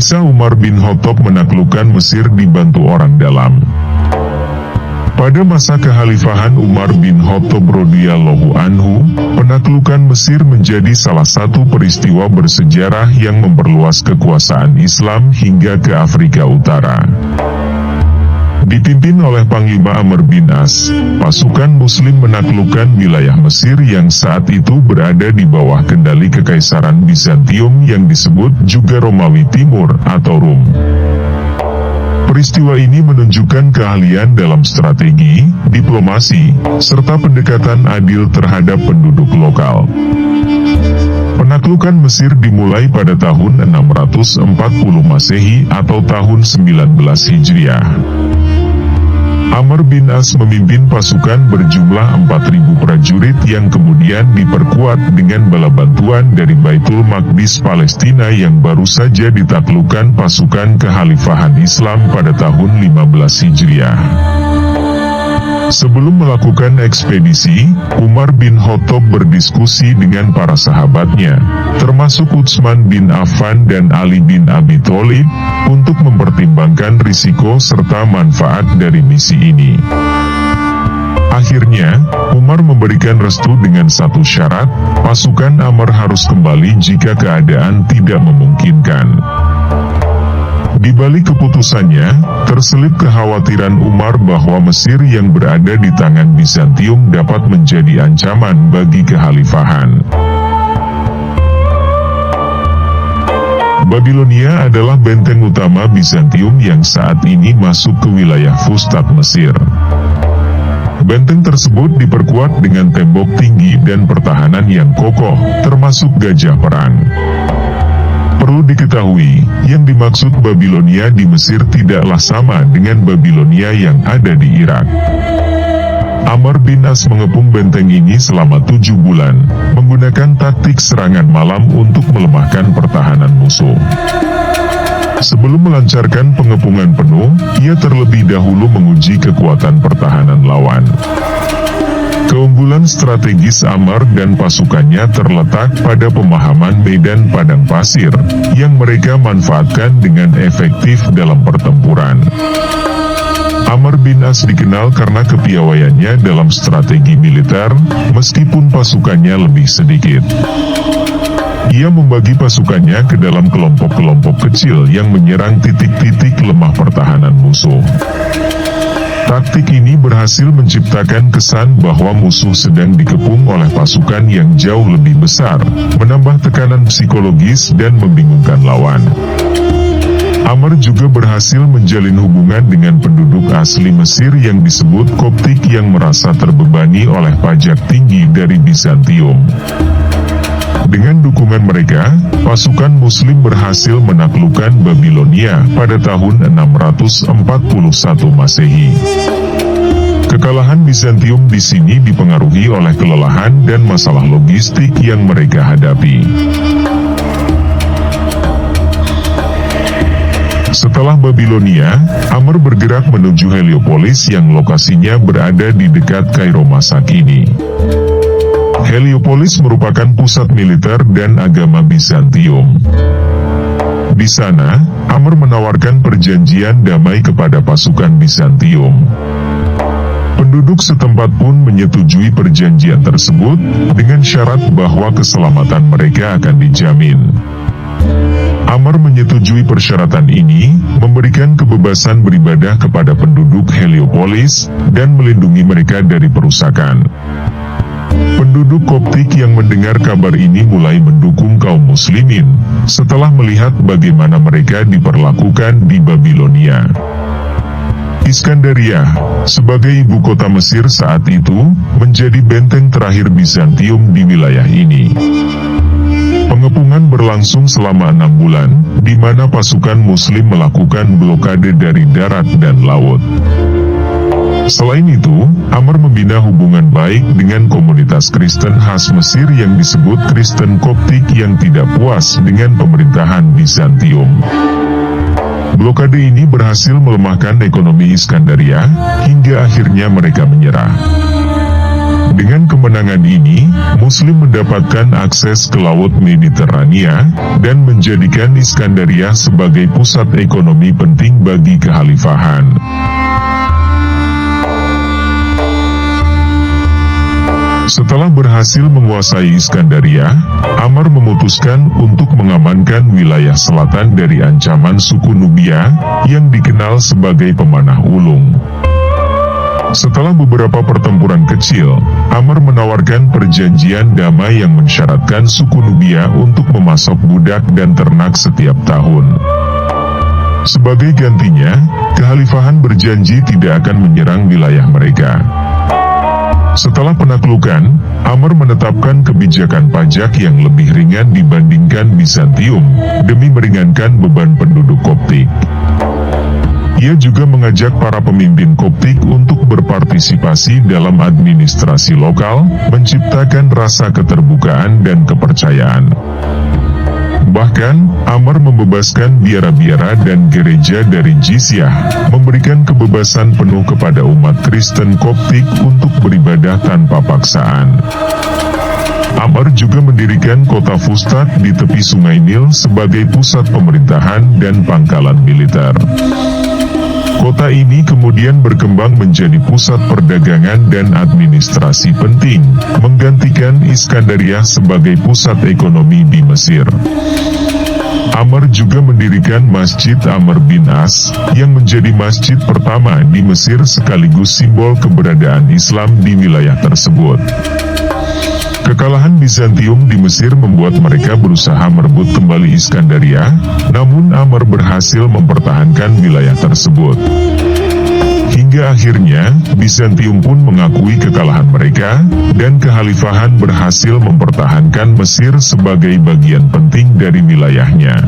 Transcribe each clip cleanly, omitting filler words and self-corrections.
Kisah Umar bin Khattab menaklukkan Mesir dibantu orang dalam. Pada masa kekhalifahan Umar bin Khattab radhiyallahu anhu, penaklukan Mesir menjadi salah satu peristiwa bersejarah yang memperluas kekuasaan Islam hingga ke Afrika Utara. Dipimpin oleh Panglima Amr bin As, pasukan Muslim menaklukkan wilayah Mesir yang saat itu berada di bawah kendali Kekaisaran Bizantium yang disebut juga Romawi Timur atau Rum. Peristiwa ini menunjukkan keahlian dalam strategi, diplomasi, serta pendekatan adil terhadap penduduk lokal. Penaklukan Mesir dimulai pada tahun 640 Masehi atau tahun 19 Hijriah. Amr bin As memimpin pasukan berjumlah 4.000 prajurit yang kemudian diperkuat dengan bala bantuan dari Baitul Maqdis Palestina yang baru saja ditaklukkan pasukan kekhalifahan Islam pada tahun 15 Hijriah. Sebelum melakukan ekspedisi, Umar bin Khattab berdiskusi dengan para sahabatnya, termasuk Utsman bin Affan dan Ali bin Abi Thalib, untuk mempertimbangkan risiko serta manfaat dari misi ini. Akhirnya, Umar memberikan restu dengan satu syarat, pasukan Amr harus kembali jika keadaan tidak memungkinkan. Di balik keputusannya, terselip kekhawatiran Umar bahwa Mesir yang berada di tangan Bizantium dapat menjadi ancaman bagi kekhalifahan. Babilonia adalah benteng utama Bizantium yang saat ini masuk ke wilayah Fustat Mesir. Benteng tersebut diperkuat dengan tembok tinggi dan pertahanan yang kokoh, termasuk gajah perang. Perlu diketahui, yang dimaksud Babilonia di Mesir tidaklah sama dengan Babilonia yang ada di Irak. Amr bin As mengepung benteng ini selama 7 bulan, menggunakan taktik serangan malam untuk melemahkan pertahanan musuh. Sebelum melancarkan pengepungan penuh, ia terlebih dahulu menguji kekuatan pertahanan lawan. Keunggulan strategis Amr dan pasukannya terletak pada pemahaman medan padang pasir, yang mereka manfaatkan dengan efektif dalam pertempuran. Amr bin As dikenal karena kepiawaiannya dalam strategi militer, meskipun pasukannya lebih sedikit. Ia membagi pasukannya ke dalam kelompok-kelompok kecil yang menyerang titik-titik lemah pertahanan musuh. Taktik ini berhasil menciptakan kesan bahwa musuh sedang dikepung oleh pasukan yang jauh lebih besar, menambah tekanan psikologis dan membingungkan lawan. Amr juga berhasil menjalin hubungan dengan penduduk asli Mesir yang disebut Koptik yang merasa terbebani oleh pajak tinggi dari Bizantium. Dengan dukungan mereka, pasukan Muslim berhasil menaklukkan Babilonia pada tahun 641 Masehi. Kekalahan Bizantium di sini dipengaruhi oleh kelelahan dan masalah logistik yang mereka hadapi. Setelah Babilonia, Amr bergerak menuju Heliopolis yang lokasinya berada di dekat Kairo masa kini. Heliopolis merupakan pusat militer dan agama Bizantium. Di sana, Amr menawarkan perjanjian damai kepada pasukan Bizantium. Penduduk setempat pun menyetujui perjanjian tersebut, dengan syarat bahwa keselamatan mereka akan dijamin. Amr menyetujui persyaratan ini, memberikan kebebasan beribadah kepada penduduk Heliopolis, dan melindungi mereka dari perusakan. Penduduk Koptik yang mendengar kabar ini mulai mendukung kaum muslimin, setelah melihat bagaimana mereka diperlakukan di Babilonia. Iskandaria, sebagai ibu kota Mesir saat itu, menjadi benteng terakhir Bizantium di wilayah ini. Pengepungan berlangsung selama 6 bulan, di mana pasukan muslim melakukan blokade dari darat dan laut. Selain itu, Amr membina hubungan baik dengan komunitas Kristen khas Mesir yang disebut Kristen Koptik yang tidak puas dengan pemerintahan Bizantium. Blokade ini berhasil melemahkan ekonomi Iskandaria, hingga akhirnya mereka menyerah. Dengan kemenangan ini, Muslim mendapatkan akses ke Laut Mediterania dan menjadikan Iskandaria sebagai pusat ekonomi penting bagi kekhalifahan. Setelah berhasil menguasai Iskandaria, Amr memutuskan untuk mengamankan wilayah selatan dari ancaman suku Nubia yang dikenal sebagai pemanah ulung. Setelah beberapa pertempuran kecil, Amr menawarkan perjanjian damai yang mensyaratkan suku Nubia untuk memasok budak dan ternak setiap tahun. Sebagai gantinya, kekhalifahan berjanji tidak akan menyerang wilayah mereka. Setelah penaklukan, Amr menetapkan kebijakan pajak yang lebih ringan dibandingkan Bizantium, demi meringankan beban penduduk Koptik. Ia juga mengajak para pemimpin Koptik untuk berpartisipasi dalam administrasi lokal, menciptakan rasa keterbukaan dan kepercayaan. Bahkan, Amr membebaskan biara-biara dan gereja dari jizyah, memberikan kebebasan penuh kepada umat Kristen Koptik untuk beribadah tanpa paksaan. Amr juga mendirikan kota Fustat di tepi Sungai Nil sebagai pusat pemerintahan dan pangkalan militer. Kota ini kemudian berkembang menjadi pusat perdagangan dan administrasi penting, menggantikan Iskandaria sebagai pusat ekonomi di Mesir. Amr juga mendirikan Masjid Amr bin As, yang menjadi masjid pertama di Mesir sekaligus simbol keberadaan Islam di wilayah tersebut. Kekalahan Bizantium di Mesir membuat mereka berusaha merebut kembali Iskandaria, namun Amr berhasil mempertahankan wilayah tersebut. Hingga akhirnya, Bizantium pun mengakui kekalahan mereka, dan kekhalifahan berhasil mempertahankan Mesir sebagai bagian penting dari wilayahnya.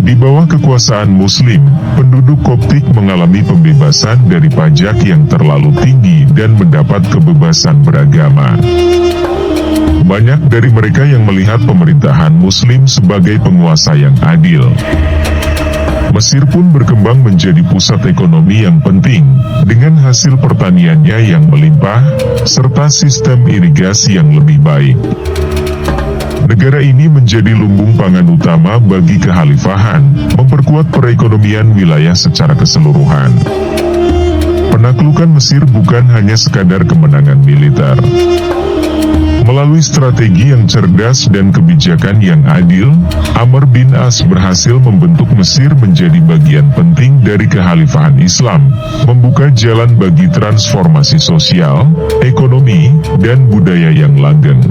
Di bawah kekuasaan Muslim, penduduk Koptik mengalami pembebasan dari pajak yang terlalu tinggi dan mendapat kebebasan beragama. Banyak dari mereka yang melihat pemerintahan Muslim sebagai penguasa yang adil. Mesir pun berkembang menjadi pusat ekonomi yang penting, dengan hasil pertaniannya yang melimpah, serta sistem irigasi yang lebih baik. Negara ini menjadi lumbung pangan utama bagi kekhalifahan, memperkuat perekonomian wilayah secara keseluruhan. Penaklukan Mesir bukan hanya sekadar kemenangan militer. Melalui strategi yang cerdas dan kebijakan yang adil, Amr bin As berhasil membentuk Mesir menjadi bagian penting dari kekhalifahan Islam, membuka jalan bagi transformasi sosial, ekonomi, dan budaya yang langgeng.